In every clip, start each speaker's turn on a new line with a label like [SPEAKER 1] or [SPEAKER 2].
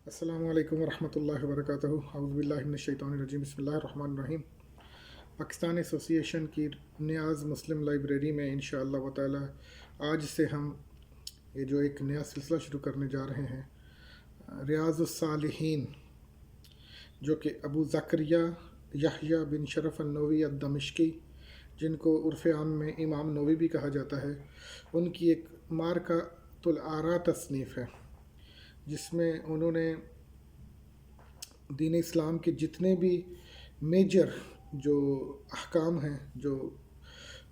[SPEAKER 1] अस्सलामु अलैकुम वरहमतुल्लाहि वबरकातुहू अऊज़ु बिल्लाहि मिनश शैतानिर रजीम बिस्मिल्लाहिर रहमानिर रहीम। पाकिस्तान एसोसिएशन की नियाज़ मुस्लिम लाइब्रेरी में इंशाअल्लाह व तआला आज से हम ये जो एक नया सिलसिला शुरू करने जा रहे हैं, रियाज़ुस सालिहीन, जो कि अबू ज़करिया यहया बिन शरफ़ अन-नववी अद-दमिश्की, जिनको उर्फ़ आम में इमाम नववी भी कहा जाता है, उनकी एक मारकातुल आरा तसनीफ़ है, जिसमें उन्होंने दीन इस्लाम के जितने भी मेजर जो अहकाम हैं, जो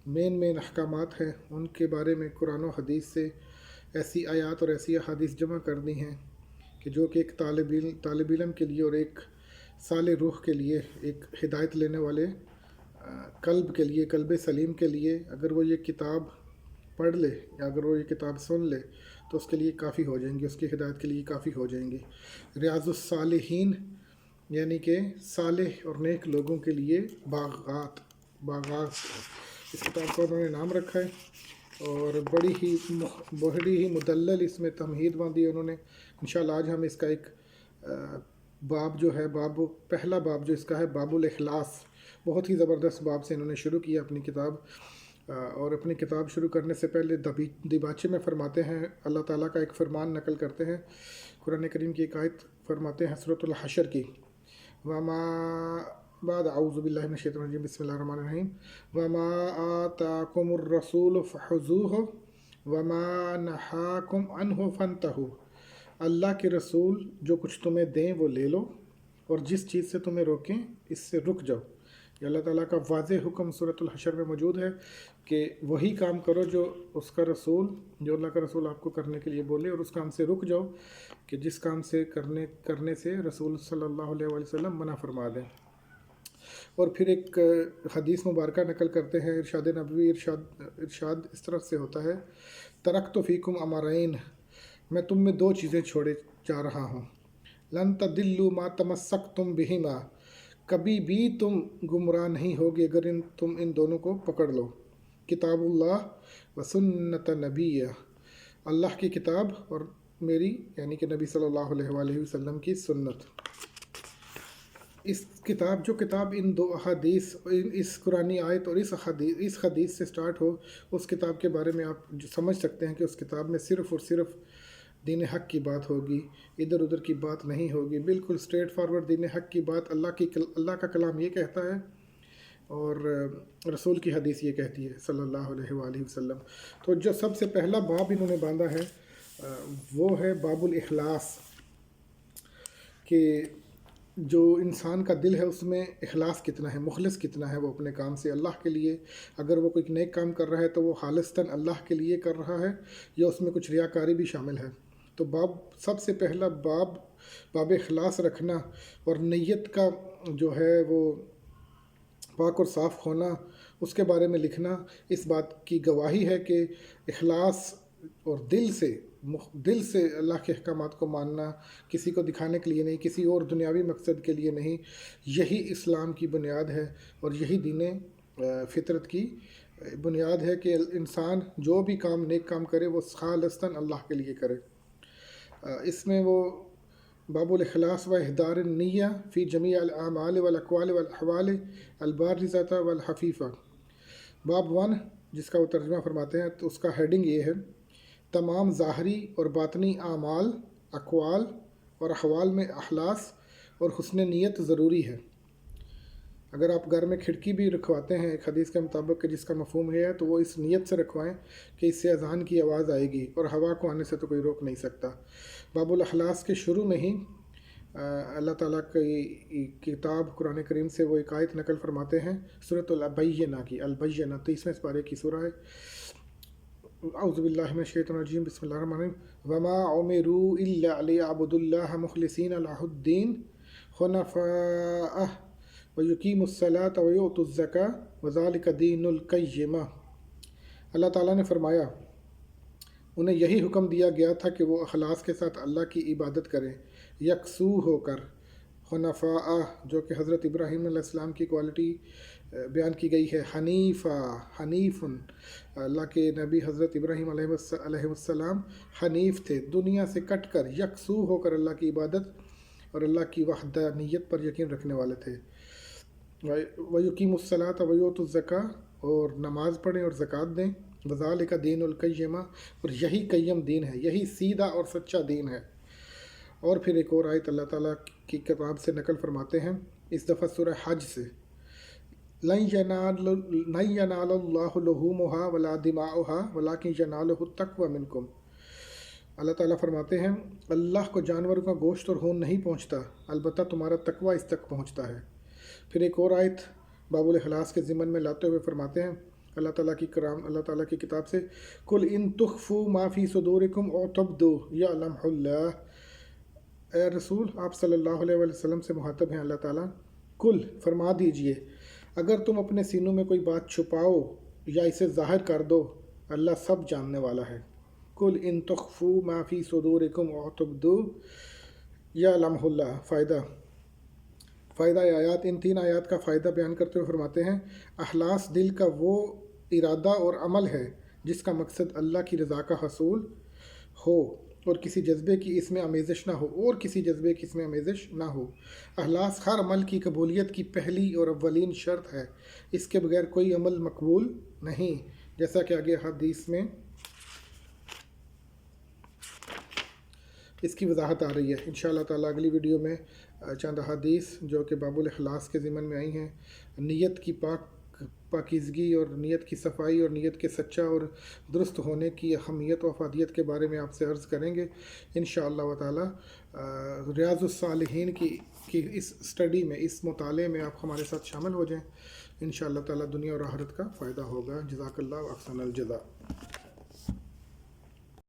[SPEAKER 1] मेन अहकामात हैं, उनके बारे में कुरान और हदीस से ऐसी आयात और ऐसी अहादीस जमा कर दी हैं कि जो कि एक तालिब इल्म के लिए और एक साले रूह के लिए, एक हिदायत लेने वाले कल्ब के लिए, कल्ब सलीम के लिए, अगर वो ये किताब पढ़ ले या अगर वो ये किताब सुन ले तो उसके लिए काफ़ी हो जाएंगी, उसकी हिदायत के लिए काफ़ी हो जाएंगी। रियाज़ुस सालिहीन यानी कि सालेह और नेक लोगों के लिए बागात, इस किताब का उन्होंने नाम रखा है और बड़ी ही मुदल्लल इसमें तमहीद बांधी है उन्होंने। इंशाअल्लाह आज हम इसका एक बाब जो है, पहला बाब जो इसका है, बाबुल इखलास, बहुत ही ज़बरदस्त बाब से इन्होंने शुरू किया अपनी किताब। और अपनी किताब शुरू करने से पहले दिबाचे में फ़रमाते हैं, अल्लाह ताला का एक फ़रमान नकल करते हैं, कुरान करीम की एक आयत फ़रमाते हैं सूरतुल हशर की, वमा बाद औज़ु बिल्लाहि मिनश शैतानिर रजीम बिस्मिल्लाहिर रहमानिर रहीम, वमा आताकुमुर रसूल फहुज़ूहु वमा नहाकुम अन्हु फंतहु। अल्लाह के रसूल जो कुछ तुम्हें दें वो ले लो और जिस चीज़ से तुम्हें रोकें इससे रुक जाओ। ये अल्लाह ताला का वाज़ेह हुक्म सूरतुल हशर में मौजूद है कि वही काम करो जो अल्लाह का रसूल आपको करने के लिए बोले, और उस काम से रुक जाओ कि जिस काम से करने से रसूल सल्लल्लाहु अलैहि वसल्लम मना फरमा दें। और फिर एक हदीस मुबारका नकल करते हैं, इरशाद नबवी, इरशाद इस तरह से होता है, तरक्तु फ़ीकुम अमरैन, मैं तुम में दो चीज़ें छोड़े जा रहा हूँ, लन तदिल्लु मा तमस्सक्तुम बिहिमा, कभी भी तुम गुमराह नहीं होगे अगर तुम इन दोनों को पकड़ लो, किताबुल्लाह व सुन्नत नबीया, अल्लाह की किताब और मेरी यानी कि नबी सल्लल्लाहु अलैहि वसल्लम की सुन्नत। इस किताब इन दो अहादीस, इस कुरानी आयत और इस हदीस से स्टार्ट हो, उस किताब के बारे में आप जो समझ सकते हैं कि उस किताब में सिर्फ़ और सिर्फ दीन हक़ की बात होगी, इधर उधर की बात नहीं होगी, बिल्कुल स्ट्रेट फॉरवर्ड दीन हक़ की बात। अल्लाह का कलाम ये कहता है और रसूल की हदीस ये कहती है सल्लल्लाहु अलैहि वसल्लम। तो जो सबसे पहला बाब इन्होंने बांधा है वो है बाबुल इखलास, कि जो इंसान का दिल है उसमें इखलास कितना है, मुखलिस कितना है वो अपने काम से अल्लाह के लिए। अगर वो कोई नेक काम कर रहा है तो वो खालिस्तन अल्लाह के लिए कर रहा है या उसमें कुछ रियाकारी भी शामिल है। तो सबसे पहला बाब इखलास रखना और नीयत का जो है वो पाक और साफ़ होना, उसके बारे में लिखना इस बात की गवाही है कि इखलास और दिल से अल्लाह के अहकामात को मानना, किसी को दिखाने के लिए नहीं, किसी और दुनियावी मकसद के लिए नहीं, यही इस्लाम की बुनियाद है और यही दीन फितरत की बुनियाद है कि इंसान जो भी नेक काम करे वो खालिस्तन अल्लाह के लिए करे। इसमें वो बाबुल इखलास व इहदार निय्या फ़ी जमी अल आमाल वल अक़वाल वल अहवाल अल बारिज़ता वल हफ़ीफ़ा, बाब 1 जिसका वो तर्जुमा फरमाते हैं, तो उसका हेडिंग ये है, तमाम ज़ाहरी और बातनी आमाल, अक़वाल और अहवाल में अखलास और हुस्न नियत ज़रूरी है। अगर आप घर में खिड़की भी रखवाते हैं एक हदीस के मुताबिक कि जिसका मफ़हूम है, तो वो इस नियत से रखवाएं कि इससे अज़ान की आवाज़ आएगी और हवा को आने से तो कोई रोक नहीं सकता। बाबुल अखलास के शुरू में ही अल्लाह ताला की किताब कुरान करीम से वो एक आयत नकल फरमाते हैं सूरतुल बय्यिना की, अल बय्यिना 30वें पारे की सूरह है। औज़ु बिल्लाहि मिनश शैतानिर रजीम बिस्मिल्लाहिर रहमानिर रहीम, वमा उमिरू इल्ला लियअबुदुल्लाह मुखलिसीन लहुद्दीन हुनफ़ाअ व युकीमुस्सलात व युतुज़्ज़का व ज़ालिका दीनुल क़य्यिमा। अल्लाह ताला ने फरमाया, उन्हें यही हुक्म दिया गया था कि वो अखलास के साथ अल्लाह की इबादत करें, यकसू होकर, हुनफ़ा जो कि हज़रत इब्राहीम अलैहिस्सलाम की क्वालिटी बयान की गई है, हनीफ़ुन, अल्लाह के नबी हज़रत इब्राहीम अलैहिस्सलाम हनीफ़ थे, दुनिया से कट कर यकसू होकर अल्लाह की इबादत اور اللہ کی وحدانیت پر یقین رکھنے والے تھے۔ وَيُقِيمُ الصَّلَاةَ وَيُؤْتُوا الزَّكَاةَ، اور نماز پڑھیں اور زکوٰۃ دیں۔ وَذَلِكَ دِينُ الْقَيِّمَةِ، اور یہی قیم دین ہے، یہی سیدھا اور سچا دین ہے۔ اور پھر ایک اور آیت اللہ تعالیٰ کی کتاب سے نقل فرماتے ہیں، اس دفعہ سورہ حج سے، لَن يَنَالَ اللَّهُ لُحُومُهَا وَلَا دِمَاؤُهَا وَلَٰكِن يَنَالُهُ التَّقْوَىٰ مِنكُمْ۔ اللہ تعالیٰ فرماتے ہیں اللہ کو جانوروں کا گوشت اور خون نہیں پہنچتا، البتہ تمہارا تقویٰ اس تک پہنچتا ہے۔ پھر ایک اور آیت باب الاخلاص کے ضمن میں لاتے ہوئے فرماتے ہیں اللہ تعالیٰ کی کتاب سے، قُلْ إِن تُخْفُوا مَا فِي صُدُورِكُمْ أَوْ تُبْدُوهُ يَعْلَمْهُ اللَّهُ۔ اے رسول آپ صلی اللہ علیہ وسلم سے مخاطب ہیں اللہ تعالیٰ، کل فرما دیجئے اگر تم اپنے سینوں میں کوئی بات چھپاؤ یا اسے ظاہر کر دو، اللہ سب جاننے والا ہے۔ قُلْ إِن تُخْفُوا مَا فِي صُدُورِكُمْ أَوْ تُبْدُوهُ يَعْلَمْهُ اللَّهُ۔ فائدہ آیات، ان تین آیات کا فائدہ بیان کرتے ہوئے فرماتے ہیں اخلاص دل کا وہ ارادہ اور عمل ہے جس کا مقصد اللہ کی رضا کا حصول ہو اور کسی جذبے کی اس میں آمیزش نہ ہو۔ اخلاص ہر عمل کی قبولیت کی پہلی اور اولین شرط ہے، اس کے بغیر کوئی عمل مقبول نہیں، جیسا کہ آگے حدیث میں اس کی وضاحت آ رہی ہے۔ انشاءاللہ تعالیٰ اگلی ویڈیو میں چند حدیث جو کہ باب الاخلاص کے ضمن میں آئی ہیں، نیت کی پاکیزگی اور نیت کی صفائی اور نیت کے سچا اور درست ہونے کی اہمیت و افادیت کے بارے میں آپ سے عرض کریں گے انشاءاللہ تعالیٰ۔ ریاض الصالحین کی اس اسٹڈی میں، اس مطالعے میں آپ ہمارے ساتھ شامل ہو جائیں، انشاءاللہ تعالیٰ دنیا اور آخرت کا فائدہ ہوگا۔ جزاک اللہ و احسن الجزا۔